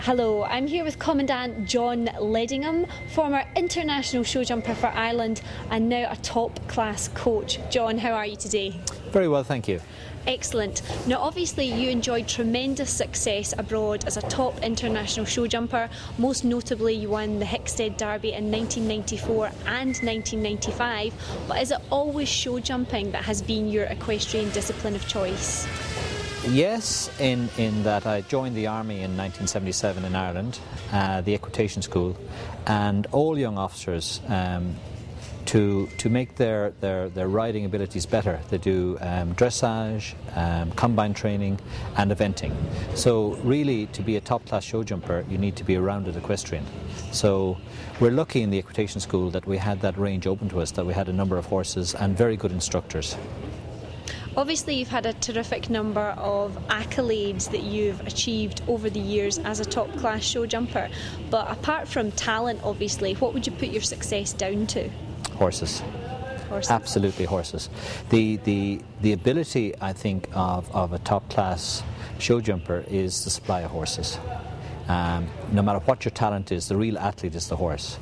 Hello, I'm here with Commandant John Ledingham, former international show jumper for Ireland and now a top-class coach. John, how are you today? Very well, thank you. Excellent. Now obviously you enjoyed tremendous success abroad as a top international show jumper. Most notably you won the Hickstead Derby in 1994 and 1995, but is it always show jumping that has been your equestrian discipline of choice? Yes, in that I joined the army in 1977 in Ireland, the equitation school, and all young officers to make their riding abilities better. They do dressage, combine training and eventing. So really, to be a top-class show jumper, you need to be a rounded equestrian. So we're lucky in the equitation school that we had that range open to us, that we had a number of horses and very good instructors. Obviously you've had a terrific number of accolades that you've achieved over the years as a top-class show jumper, but apart from talent obviously, what would you put your success down to? Horses. Horses. Absolutely horses. The ability, I think, of a top-class show jumper is the supply of horses. No matter what your talent is, the real athlete is the horse.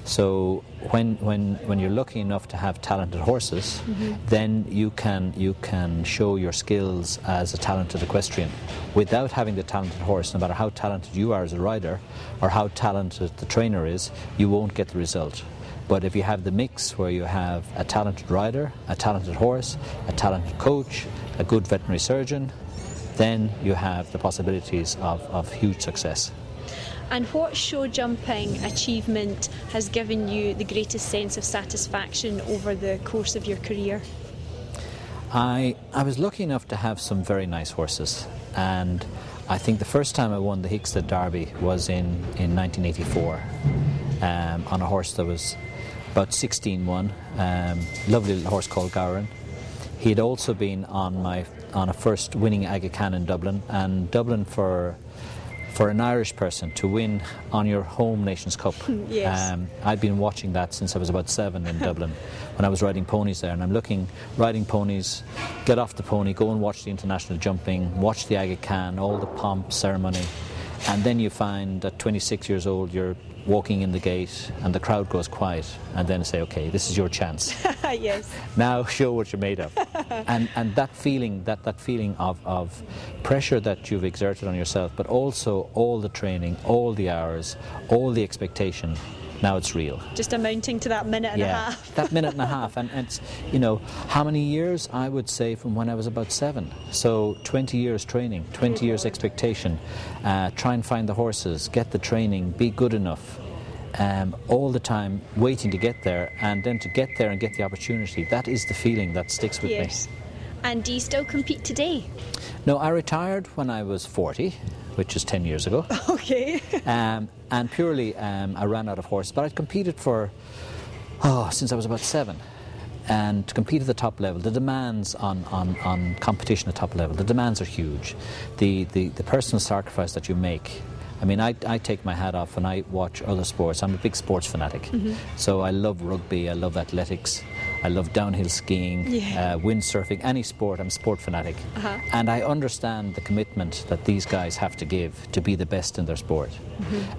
So when you're lucky enough to have talented horses, then you can show your skills as a talented equestrian. Without having the talented horse, no matter how talented you are as a rider or how talented the trainer is, you won't get the result. But if you have the mix where you have a talented rider, a talented horse, a talented coach, a good veterinary surgeon, then you have the possibilities of huge success. And what show jumping achievement has given you the greatest sense of satisfaction over the course of your career? I was lucky enough to have some very nice horses, and I think the first time I won the Hickstead Derby was in 1984 on a horse that was about 16-1, lovely little horse called Gowran. He had also been on a first winning Aga Khan in Dublin, and Dublin for an Irish person to win on your home Nations Cup. Yes. I'd been watching that since I was about 7 in Dublin when I was riding ponies there, and I'm riding ponies, get off the pony, go and watch the international jumping, watch the Aga Khan, all the pomp, ceremony, and then you find at 26 years old you're walking in the gate and the crowd goes quiet, and then say, okay, this is your chance. Yes. Now show what you're made of. and that feeling, that feeling of pressure that you've exerted on yourself, but also all the training, all the hours, all the expectation, now it's real. Just amounting to that minute and a half. That minute and a half. And it's, you know, how many years? I would say from when I was about 7. So 20 years training, 20 years expectation, try and find the horses, get the training, be good enough. All the time waiting to get there, and then to get there and get the opportunity. That is the feeling that sticks with me. And do you still compete today? No, I retired when I was 40, which is 10 years ago. Okay. And purely I ran out of horses, but I'd competed since I was about 7. And to compete at the top level, the demands on competition at top level, the demands are huge. The personal sacrifice that you make. I mean, I take my hat off when I watch other sports. I'm a big sports fanatic. So I love rugby, I love athletics, I love downhill skiing, windsurfing, any sport. I'm a sport fanatic. And I understand the commitment that these guys have to give to be the best in their sport.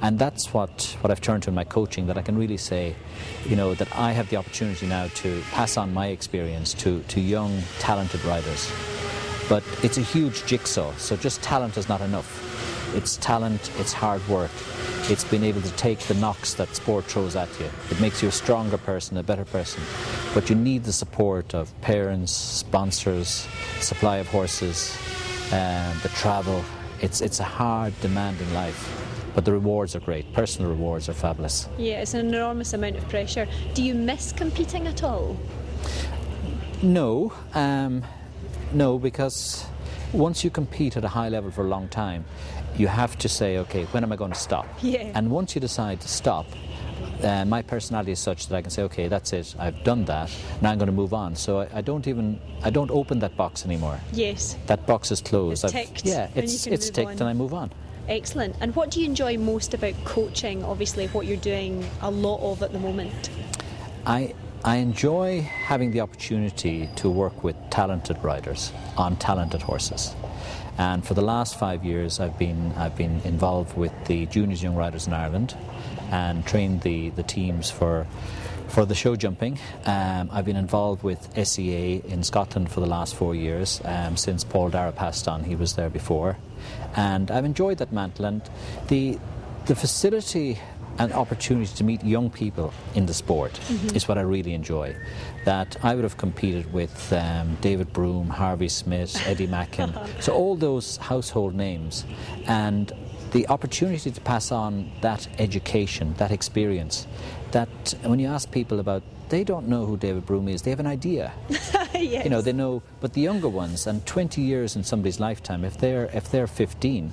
And that's what I've turned to in my coaching, that I can really say, you know, that I have the opportunity now to pass on my experience to young, talented riders. But it's a huge jigsaw, so just talent is not enough. It's talent, it's hard work, it's being able to take the knocks that sport throws at you. It makes you a stronger person, a better person. But you need the support of parents, sponsors, supply of horses, the travel. It's a hard, demanding life. But the rewards are great. Personal rewards are fabulous. Yeah, it's an enormous amount of pressure. Do you miss competing at all? No, because once you compete at a high level for a long time, you have to say, okay, when am I going to stop? Yeah. And once you decide to stop, my personality is such that I can say, okay, that's it, I've done that, now I'm going to move on. So I don't open that box anymore. Yes. That box is closed. It's ticked. It's ticked and I move on. Excellent. And what do you enjoy most about coaching, obviously what you're doing a lot of at the moment? I enjoy having the opportunity to work with talented riders on talented horses. And for the last 5 years, I've been involved with the Juniors Young Riders in Ireland and trained the teams for the show jumping. I've been involved with SEA in Scotland for the last 4 years, since Paul Dara passed on. He was there before, and I've enjoyed that mantle, and the facility and opportunity to meet young people in the sport is what I really enjoy. That I would have competed with David Broom, Harvey Smith, Eddie Mackin, so all those household names, and the opportunity to pass on that education, that experience, that when you ask people about, they don't know who David Broom is, they have an idea. Yes. You know, they know, but the younger ones, and 20 years in somebody's lifetime, if they're 15,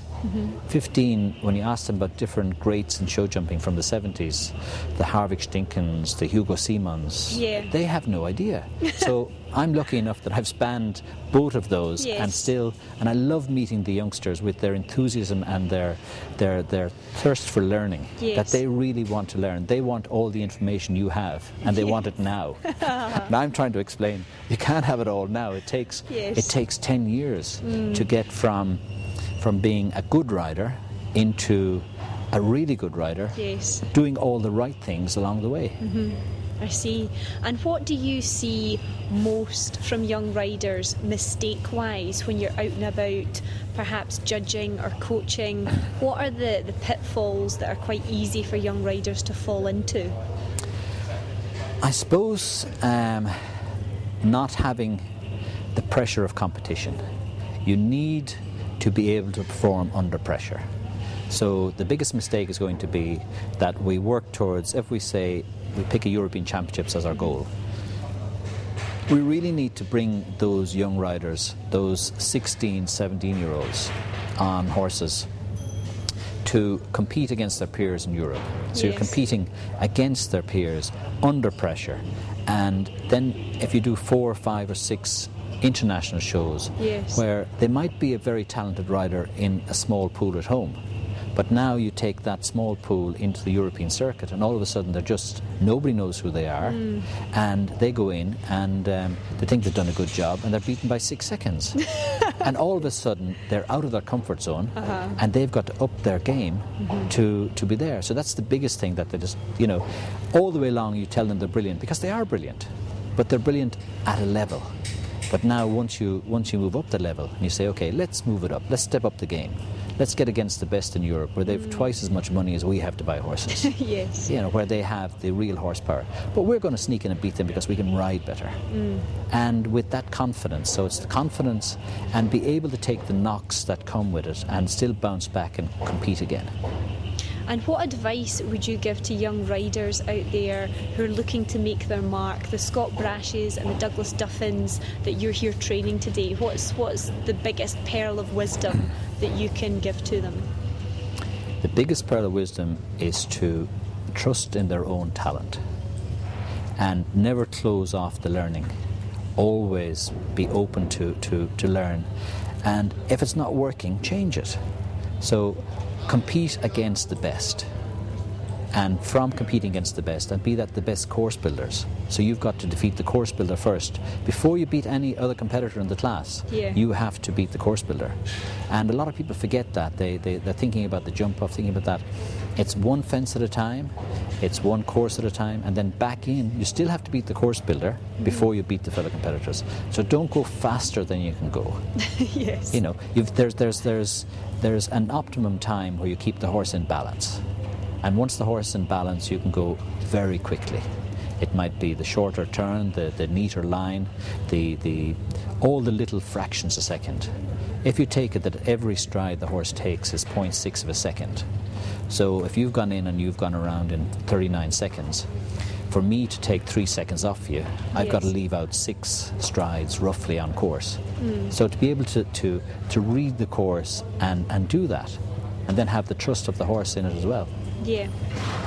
15, when you ask them about different greats in show jumping from the 70s, the Harvick Stinkens, the Hugo Simons, they have no idea. So I'm lucky enough that I've spanned both of those, and I love meeting the youngsters with their enthusiasm and their thirst for learning, that they really want to learn. They want all the information you have, and they want it now. And I'm trying to explain, you can't have it all now. It takes 10 years to get from being a good rider into a really good rider, doing all the right things along the way. I see. And what do you see most from young riders mistake-wise when you're out and about, perhaps judging or coaching? What are the pitfalls that are quite easy for young riders to fall into? I suppose not having the pressure of competition. You need to be able to perform under pressure. So the biggest mistake is going to be that we work towards, if we say we pick a European Championships as our goal, we really need to bring those young riders, those 16, 17-year-olds on horses, to compete against their peers in Europe. So you're competing against their peers under pressure, and then if you do 4, 5 or 6 international shows where they might be a very talented rider in a small pool at home, but now you take that small pool into the European circuit, and all of a sudden nobody knows who they are, and they go in and they think they've done a good job, and they're beaten by 6 seconds. And all of a sudden they're out of their comfort zone, and they've got to up their game to be there. So that's the biggest thing, that they just, all the way along you tell them they're brilliant, because they are brilliant, but they're brilliant at a level. But now once you move up the level and you say, okay, let's move it up, let's step up the game, let's get against the best in Europe, where they've twice as much money as we have to buy horses. Where they have the real horsepower. But we're going to sneak in and beat them because we can ride better. And with that confidence, so it's the confidence and be able to take the knocks that come with it and still bounce back and compete again. And what advice would you give to young riders out there who are looking to make their mark, the Scott Brashes and the Douglas Duffins that you're here training today? What's the biggest pearl of wisdom that you can give to them? The biggest pearl of wisdom is to trust in their own talent and never close off the learning. Always be open to learn, and if it's not working, change it. So compete against the best, and from competing against the best, and be that the best course builders. So you've got to defeat the course builder first. Before you beat any other competitor in the class, you have to beat the course builder. And a lot of people forget that. They're thinking about the jump off, thinking about that. It's one fence at a time, it's one course at a time, and then back in. You still have to beat the course builder before you beat the fellow competitors. So don't go faster than you can go. There's an optimum time where you keep the horse in balance. And once the horse is in balance, you can go very quickly. It might be the shorter turn, the neater line, all the little fractions a second. If you take it that every stride the horse takes is 0.6 of a second, so if you've gone in and you've gone around in 39 seconds, for me to take 3 seconds off you, I've got to leave out 6 strides roughly on course. So to be able to read the course and do that, and then have the trust of the horse in it as well. Yeah,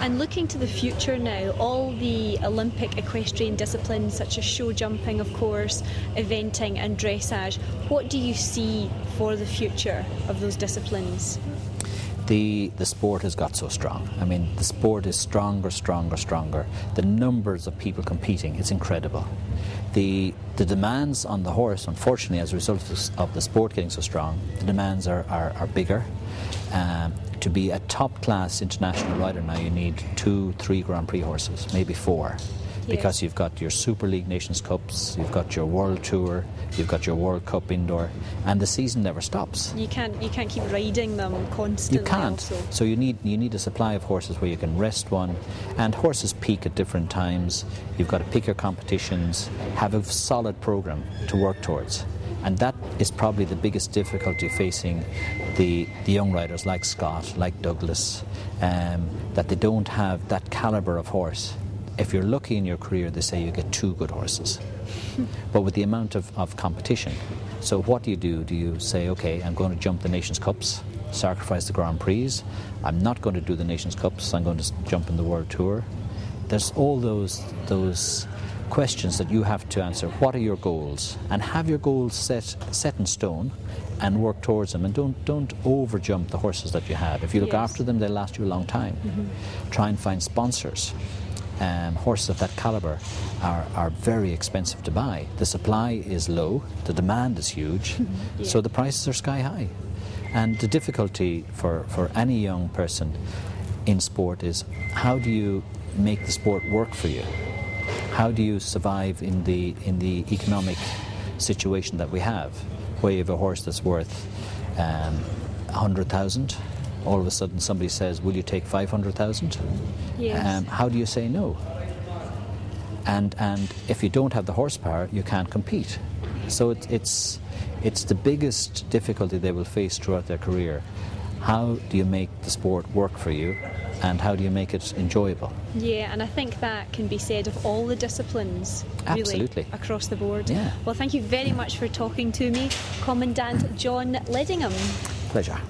and looking to the future now, all the Olympic equestrian disciplines such as show jumping, of course, eventing and dressage, what do you see for the future of those disciplines? The sport has got so strong. I mean, the sport is stronger. The numbers of people competing, it's incredible. the demands on the horse, unfortunately, as a result of the sport getting so strong, the demands are bigger. To be a top-class international rider now, you need 2-3 Grand Prix horses, maybe 4. Because you've got your Super League Nations Cups, you've got your World Tour, you've got your World Cup indoor, and the season never stops. You can't keep riding them constantly. You can't. Also. So you need a supply of horses where you can rest one, and horses peak at different times. You've got to pick your competitions, have a solid program to work towards. And that is probably the biggest difficulty facing the young riders like Scott, like Douglas, that they don't have that calibre of horse. If you're lucky in your career, they say you get 2 good horses. But with the amount of competition, so what do? Do you say, okay, I'm going to jump the Nations Cups, sacrifice the Grand Prix, I'm not going to do the Nations Cups, I'm going to jump in the World Tour? There's all those questions that you have to answer. What are your goals? And have your goals set in stone and work towards them, and don't over jump the horses that you have. If you look after them, they'll last you a long time. Try and find sponsors. Horses of that calibre are very expensive to buy. The supply is low, the demand is huge, so the prices are sky high. And the difficulty for any young person in sport is, how do you make the sport work for you? How do you survive in the economic situation that we have, where you have a horse that's worth 100,000? All of a sudden somebody says, will you take 500,000? Yes. How do you say no? And if you don't have the horsepower, you can't compete. So it's the biggest difficulty they will face throughout their career. How do you make the sport work for you, and how do you make it enjoyable? Yeah, and I think that can be said of all the disciplines, really, Absolutely. across the board. Yeah. Well, thank you very much for talking to me, Commandant John Ledingham. Pleasure.